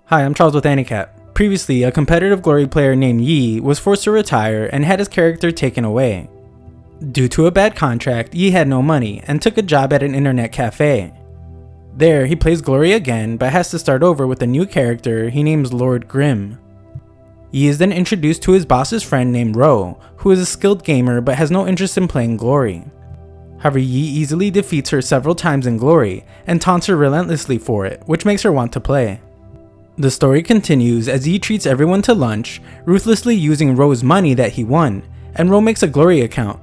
Hi, I'm Charles with AniCap. Previously, a competitive Glory player named Yi was forced to retire and had his character taken away. Due to a bad contract, Yi had no money and took a job at an internet cafe. There, he plays Glory again but has to start over with a new character he names Lord Grimm. Yi is then introduced to his boss's friend named Ro, who is a skilled gamer but has no interest in playing Glory. However, Yi easily defeats her several times in Glory and taunts her relentlessly for it, which makes her want to play. The story continues as Yi treats everyone to lunch, ruthlessly using Ro's money that he won, and Ro makes a Glory account.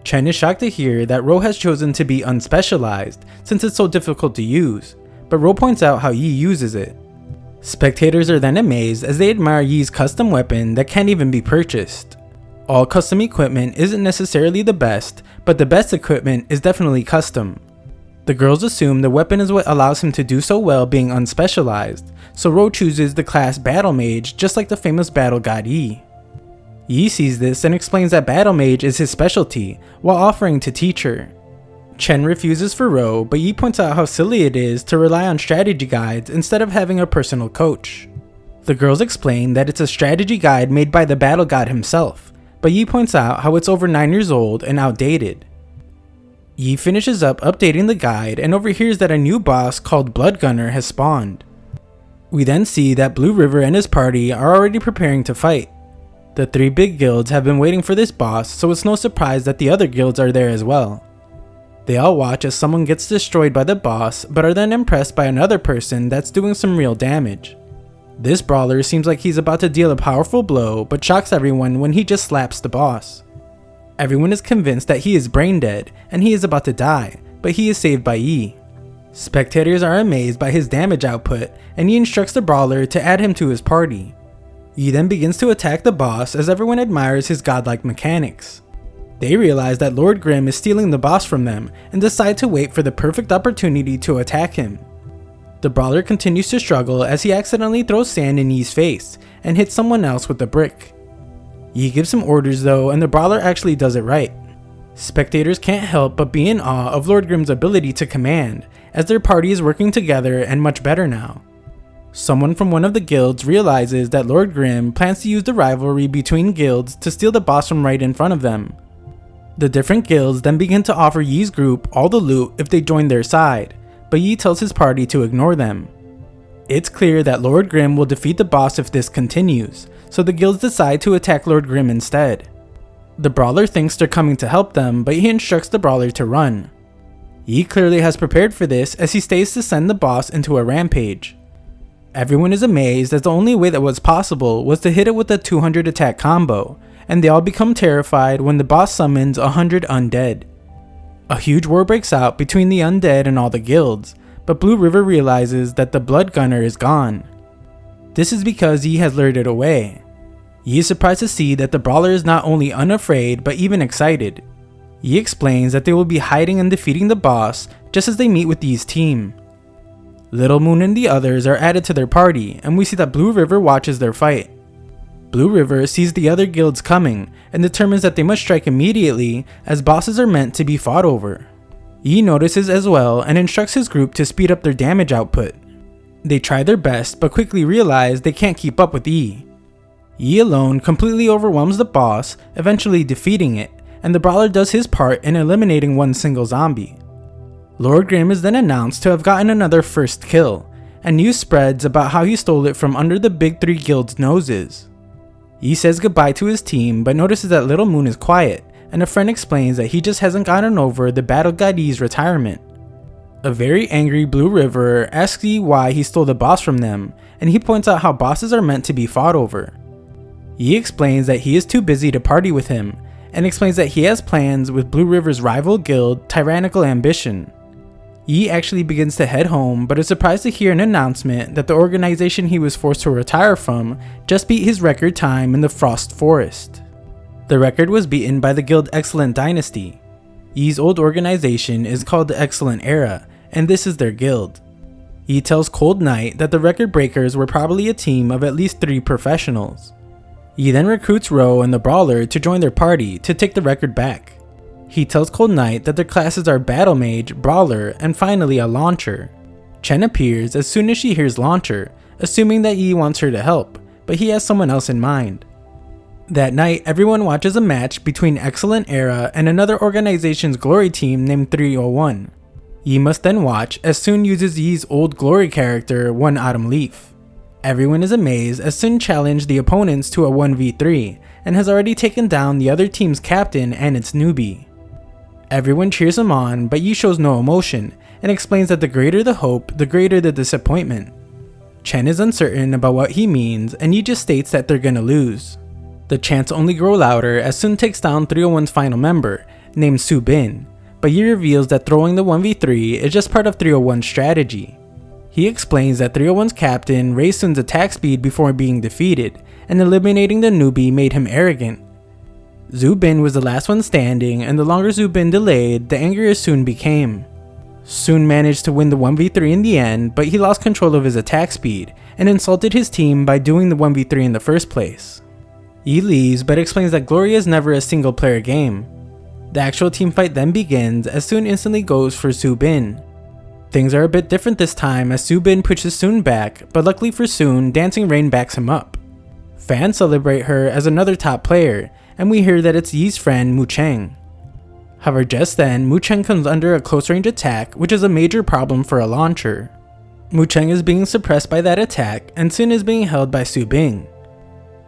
Chen is shocked to hear that Ro has chosen to be unspecialized since it's so difficult to use, but Ro points out how Yi uses it. Spectators are then amazed as they admire Yi's custom weapon that can't even be purchased. All custom equipment isn't necessarily the best, but the best equipment is definitely custom. The girls assume the weapon is what allows him to do so well being unspecialized, so Ro chooses the class Battle Mage just like the famous battle god Yi. Yi sees this and explains that Battle Mage is his specialty, while offering to teach her. Chen refuses for Ro, but Yi points out how silly it is to rely on strategy guides instead of having a personal coach. The girls explain that it's a strategy guide made by the battle god himself, but Yi points out how it's over 9 years old and outdated. Yi finishes up updating the guide and overhears that a new boss called Blood Gunner has spawned. We then see that Blue River and his party are already preparing to fight. The 3 big guilds have been waiting for this boss, so it's no surprise that the other guilds are there as well. They all watch as someone gets destroyed by the boss, but are then impressed by another person that's doing some real damage. This brawler seems like he's about to deal a powerful blow, but shocks everyone when he just slaps the boss. Everyone is convinced that he is brain dead and he is about to die, but he is saved by Yi. Spectators are amazed by his damage output, and Yi instructs the brawler to add him to his party. Yi then begins to attack the boss as everyone admires his godlike mechanics. They realize that Lord Grimm is stealing the boss from them and decide to wait for the perfect opportunity to attack him. The brawler continues to struggle as he accidentally throws sand in Yi's face and hits someone else with a brick. Yi gives some orders though, and the brawler actually does it right. Spectators can't help but be in awe of Lord Grimm's ability to command, as their party is working together and much better now. Someone from one of the guilds realizes that Lord Grimm plans to use the rivalry between guilds to steal the boss from right in front of them. The different guilds then begin to offer Yi's group all the loot if they join their side, but Yi tells his party to ignore them. It's clear that Lord Grimm will defeat the boss if this continues, so the guilds decide to attack Lord Grimm instead. The brawler thinks they're coming to help them, but he instructs the brawler to run. Yi clearly has prepared for this as he stays to send the boss into a rampage. Everyone is amazed as the only way that was possible was to hit it with a 200 attack combo, and they all become terrified when the boss summons 100 undead. A huge war breaks out between the undead and all the guilds, but Blue River realizes that the Blood Gunner is gone. This is because Yi has lured it away. Yi is surprised to see that the brawler is not only unafraid but even excited. Yi explains that they will be hiding and defeating the boss just as they meet with Yi's team. Little Moon and the others are added to their party, and we see that Blue River watches their fight. Blue River sees the other guilds coming and determines that they must strike immediately as bosses are meant to be fought over. Yi notices as well and instructs his group to speed up their damage output. They try their best but quickly realize they can't keep up with Yi. Yi alone completely overwhelms the boss, eventually defeating it, and the brawler does his part in eliminating one single zombie. Lord Grimm is then announced to have gotten another first kill, and news spreads about how he stole it from under the big 3 guilds' noses. Yi says goodbye to his team but notices that Little Moon is quiet, and a friend explains that he just hasn't gotten over the battle god Yi's retirement. A very angry Blue River asks Yi why he stole the boss from them, and he points out how bosses are meant to be fought over. Yi explains that he is too busy to party with him, and explains that he has plans with Blue River's rival guild, Tyrannical Ambition. Yi actually begins to head home, but is surprised to hear an announcement that the organization he was forced to retire from just beat his record time in the Frost Forest. The record was beaten by the guild Excellent Dynasty. Yi's old organization is called the Excellent Era, and this is their guild. Yi tells Cold Knight that the record breakers were probably a team of at least 3 professionals. Yi then recruits Ro and the brawler to join their party to take the record back. He tells Cold Knight that their classes are Battle Mage, Brawler, and finally a Launcher. Chen appears as soon as she hears Launcher, assuming that Yi wants her to help, but he has someone else in mind. That night, everyone watches a match between Excellent Era and another organization's glory team named 301. Yi must then watch as Sun uses Yi's old glory character, One Autumn Leaf. Everyone is amazed as Sun challenged the opponents to a 1v3 and has already taken down the other team's captain and its newbie. Everyone cheers him on, but Yi shows no emotion and explains that the greater the hope, the greater the disappointment. Chen is uncertain about what he means, and Yi just states that they're gonna lose. The chants only grow louder as Sun takes down 301's final member, named Su Bin, but Yi reveals that throwing the 1v3 is just part of 301's strategy. He explains that 301's captain raised Sun's attack speed before being defeated, and eliminating the newbie made him arrogant. Zhu Bin was the last one standing, and the longer Zhu Bin delayed, the angrier Sun became. Sun managed to win the 1v3 in the end, but he lost control of his attack speed, and insulted his team by doing the 1v3 in the first place. Yi leaves, but explains that Glory is never a single player game. The actual team fight then begins as Sun instantly goes for Su Bin. Things are a bit different this time as Su Bin pushes Sun back, but luckily for Sun, Dancing Rain backs him up. Fans celebrate her as another top player, and we hear that it's Yi's friend Mu Cheng. However, just then, Mu Cheng comes under a close range attack, which is a major problem for a launcher. Mu Cheng is being suppressed by that attack, and Sun is being held by Su Bing.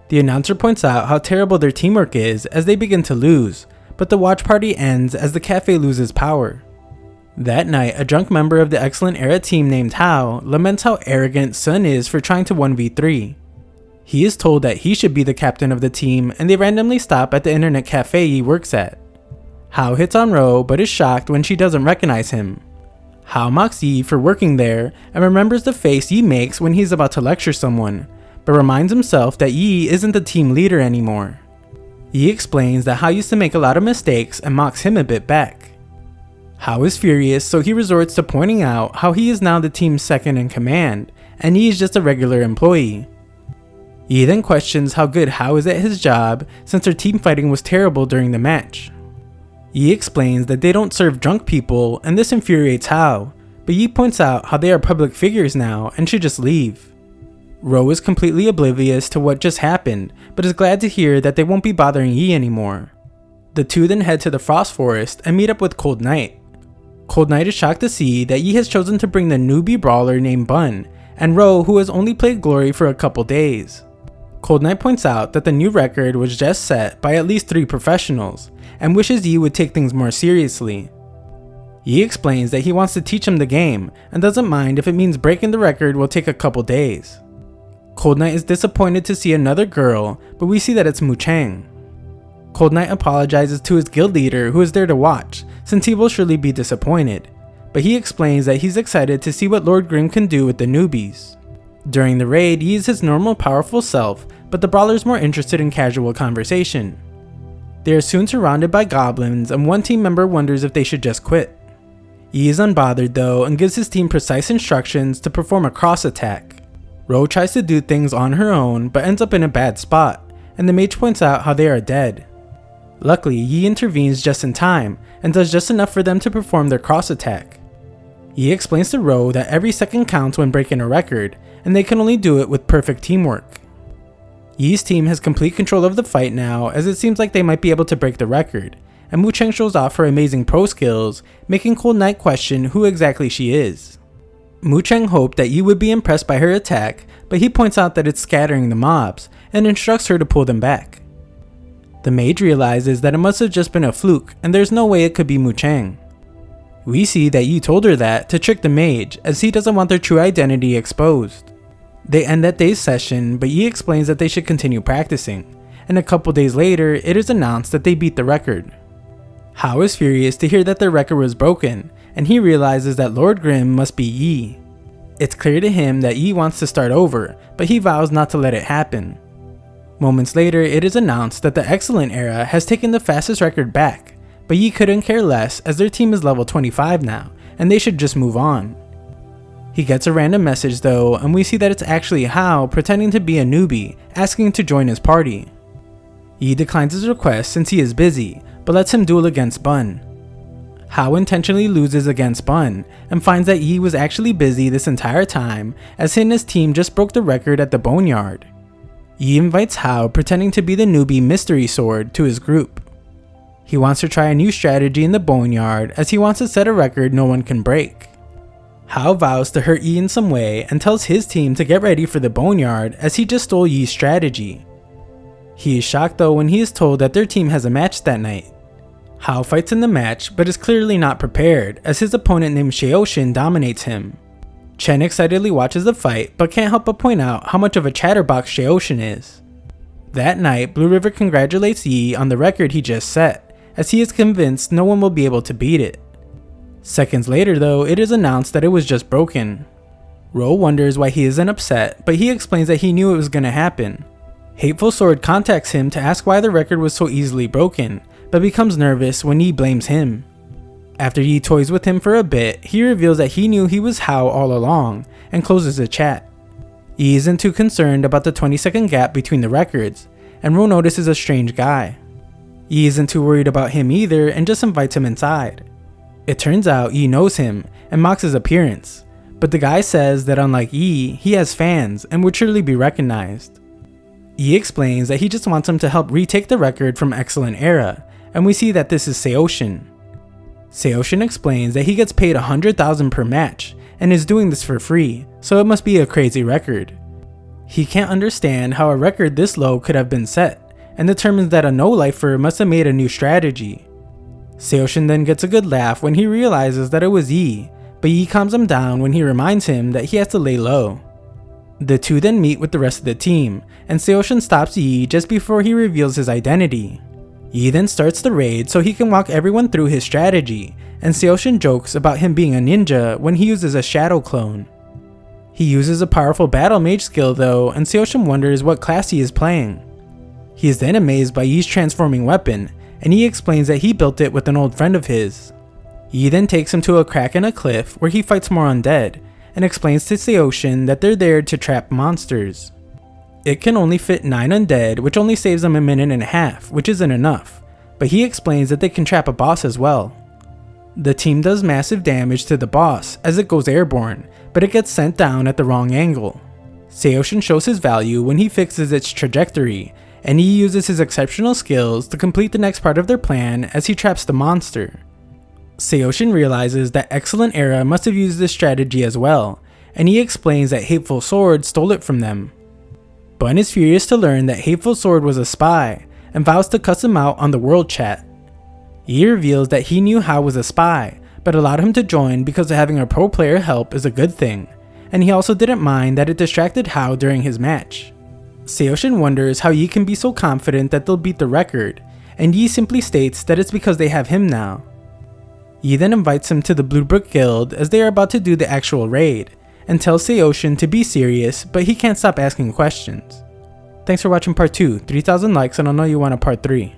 The announcer points out how terrible their teamwork is as they begin to lose, but the watch party ends as the cafe loses power. That night, a drunk member of the Excellent Era team named Hao laments how arrogant Sun is for trying to 1v3. He is told that he should be the captain of the team, and they randomly stop at the internet cafe he works at. Hao hits on Ro, but is shocked when she doesn't recognize him. Hao mocks Yi for working there and remembers the face Yi makes when he's about to lecture someone, but reminds himself that Yi isn't the team leader anymore. Yi explains that Hao used to make a lot of mistakes and mocks him a bit back. Hao is furious, so he resorts to pointing out how he is now the team's second in command, and Yi is just a regular employee. Yi then questions how good Hao is at his job since their team fighting was terrible during the match. Yi explains that they don't serve drunk people, and this infuriates Hao, but Yi points out how they are public figures now and should just leave. Ro is completely oblivious to what just happened, but is glad to hear that they won't be bothering Yi anymore. The two then head to the Frost Forest and meet up with Cold Knight. Cold Knight is shocked to see that Yi has chosen to bring the newbie brawler named Bun, and Ro, who has only played Glory for a couple days. Cold Knight points out that the new record was just set by at least 3 professionals, and wishes Yi would take things more seriously. Yi explains that he wants to teach him the game, and doesn't mind if it means breaking the record will take a couple days. Cold Knight is disappointed to see another girl, but we see that it's Mu Cheng. Cold Knight apologizes to his guild leader who is there to watch, since he will surely be disappointed, but he explains that he's excited to see what Lord Grimm can do with the newbies. During the raid, Yi is his normal powerful self, but the brawler is more interested in casual conversation. They are soon surrounded by goblins, and one team member wonders if they should just quit. Yi is unbothered though, and gives his team precise instructions to perform a cross attack. Ro tries to do things on her own, but ends up in a bad spot, and the mage points out how they are dead. Luckily, Yi intervenes just in time, and does just enough for them to perform their cross attack. Yi explains to Ro that every second counts when breaking a record, and they can only do it with perfect teamwork. Yi's team has complete control of the fight now, as it seems like they might be able to break the record, and Mu Cheng shows off her amazing pro skills, making Cold Knight question who exactly she is. Mu Cheng hoped that Yi would be impressed by her attack, but he points out that it's scattering the mobs, and instructs her to pull them back. The mage realizes that it must have just been a fluke, and there's no way it could be Mu Cheng. We see that Yi told her that to trick the mage, as he doesn't want their true identity exposed. They end that day's session, but Yi explains that they should continue practicing, and a couple days later, it is announced that they beat the record. Hao is furious to hear that their record was broken, and he realizes that Lord Grimm must be Yi. It's clear to him that Yi wants to start over, but he vows not to let it happen. Moments later, it is announced that the Excellent Era has taken the fastest record back, but Yi couldn't care less as their team is level 25 now, and they should just move on. He gets a random message though, and we see that it's actually Hao pretending to be a newbie, asking to join his party. Yi declines his request since he is busy, but lets him duel against Bun. Hao intentionally loses against Bun and finds that Yi was actually busy this entire time, as he and his team just broke the record at the Boneyard. Yi invites Hao, pretending to be the newbie Mystery Sword, to his group. He wants to try a new strategy in the Boneyard, as he wants to set a record no one can break. Hao vows to hurt Yi in some way and tells his team to get ready for the Boneyard, as he just stole Yi's strategy. He is shocked though when he is told that their team has a match that night. Hao fights in the match, but is clearly not prepared, as his opponent named Sheoshin dominates him. Chen excitedly watches the fight, but can't help but point out how much of a chatterbox Sheoshin is. That night, Blue River congratulates Yi on the record he just set, as he is convinced no one will be able to beat it. Seconds later though, it is announced that it was just broken. Ro wonders why he isn't upset, but he explains that he knew it was gonna happen. Hateful Sword contacts him to ask why the record was so easily broken, but becomes nervous when Yi blames him. After Yi toys with him for a bit, he reveals that he knew he was Hao all along, and closes the chat. Yi isn't too concerned about the 20-second gap between the records, and Ro notices a strange guy. Yi isn't too worried about him either, and just invites him inside. It turns out Yi knows him, and mocks his appearance, but the guy says that unlike Yi, he has fans, and would surely be recognized. Yi explains that he just wants him to help retake the record from Excellent Era, and we see that this is Seoshin. Seoshin explains that he gets paid 100,000 per match, and is doing this for free, so it must be a crazy record. He can't understand how a record this low could have been set, and determines that a no-lifer must have made a new strategy. Seoshin then gets a good laugh when he realizes that it was Yi, but Yi calms him down when he reminds him that he has to lay low. The two then meet with the rest of the team, and Seoshin stops Yi just before he reveals his identity. Yi then starts the raid so he can walk everyone through his strategy, and Seoshin jokes about him being a ninja when he uses a shadow clone. He uses a powerful battle mage skill though, and Seoshin wonders what class he is playing. He is then amazed by Yi's transforming weapon, and he explains that he built it with an old friend of his. Yi then takes him to a crack in a cliff where he fights more undead, and explains to Seoshin that they're there to trap monsters. It can only fit 9 undead, which only saves them a minute and a half, which isn't enough, but he explains that they can trap a boss as well. The team does massive damage to the boss as it goes airborne, but it gets sent down at the wrong angle. Seoshin shows his value when he fixes its trajectory, and he uses his exceptional skills to complete the next part of their plan as he traps the monster. Seoshin realizes that Excellent Era must have used this strategy as well, and he explains that Hateful Sword stole it from them. Bun is furious to learn that Hateful Sword was a spy, and vows to cuss him out on the world chat. Yi reveals that he knew Hao was a spy, but allowed him to join because having a pro player help is a good thing, and he also didn't mind that it distracted Hao during his match. Seoshin wonders how Yi can be so confident that they'll beat the record, and Yi simply states that it's because they have him now. Yi then invites him to the Blue Brook Guild as they are about to do the actual raid, and tells Seoshin to be serious, but he can't stop asking questions. Thanks for watching part 2, 3,000 likes and I'll know you want a part 3.